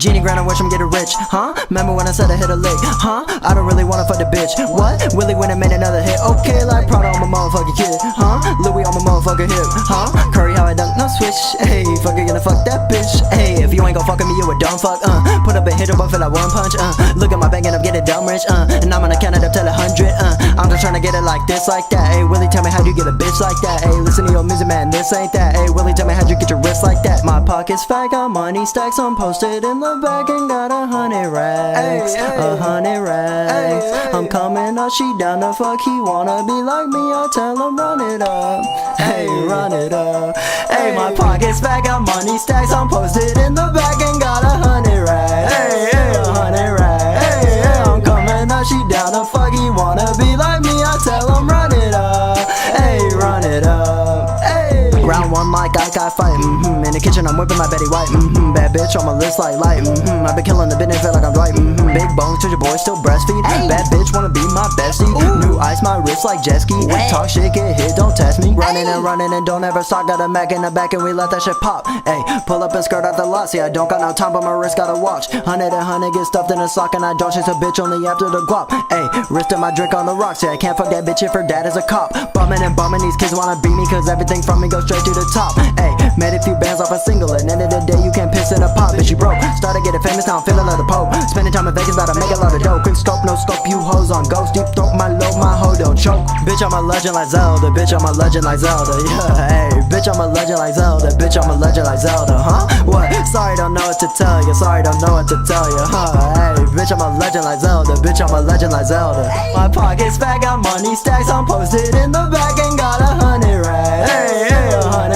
Genie grind, I wish I'm getting rich, huh? Remember when I said I hit a lick, huh? I don't really wanna fuck the bitch, what? Willie went and made another hit, okay, like Prada on my motherfucking kid, huh? Louis on my motherfucking hip, huh? Curry how I dunk, no switch, hey, fucker gonna fuck that bitch, hey, if you ain't gon' fuck with me, you a dumb fuck, put up a hit or I feel like one punch, look at my bank and I'm getting dumb rich, and I'm gonna count it up till 100, I'm just tryna get it like this, like that, hey, Willie tell me how'd you get a bitch like that, hey, listen to your music, man, this ain't that, hey, Willie tell me how'd you get your wrist like that, my pocket's fat, got money stacks, I'm posted in the back and got 100 racks, 100 racks, I'm coming up, she down the fuck, he wanna be like me, I tell him run it up, hey, run it up, hey, my pocket's fat, got money stacks, I'm posted in the back and got 100 racks, hey, 100 racks, hey, I'm coming up, she down the fuck, he wanna be like me, I tell him run it up, hey, run it up, hey. Round one like I got fight, in the kitchen I'm whipping my Betty White, bad bitch on my list like light, I been killing the business, feel like I'm right, big bones to your boy, still breastfeed, bad bitch wanna be my bestie, new ice my wrist like jet ski, talk shit, get hit, don't test me, running and don't ever stop, got a Mac in the back and we let that shit pop, ayy, pull up and skirt out the lot, see I don't got no time but my wrist got a watch, 100 get stuffed in a sock and I don't chase a bitch only after the guap, ayy, wrist in my drink on the rocks, see I can't fuck that bitch if her dad is a cop, bumming and bumming, these kids wanna beat me cause everything from me goes straight to the top, ayy, made a few bands off a single, and end of the day you can't piss in a pot, bitch you broke, started getting famous now I'm feeling like the Pope, spending time in Vegas about to make a lot of dough, quick scope, no scope, you hoes on ghost, deep throat, my low, my hoe don't choke, bitch I'm a legend like Zelda, bitch I'm a legend like Zelda, yeah, ayy, bitch I'm a legend like Zelda, bitch I'm a legend like Zelda, huh, what, sorry don't know what to tell you, sorry don't know what to tell you, huh, ayy, bitch I'm a legend like Zelda, bitch I'm a legend like Zelda, my pocket's fat, got money stacks, I'm posted in the back and got 100 racks, hey, 100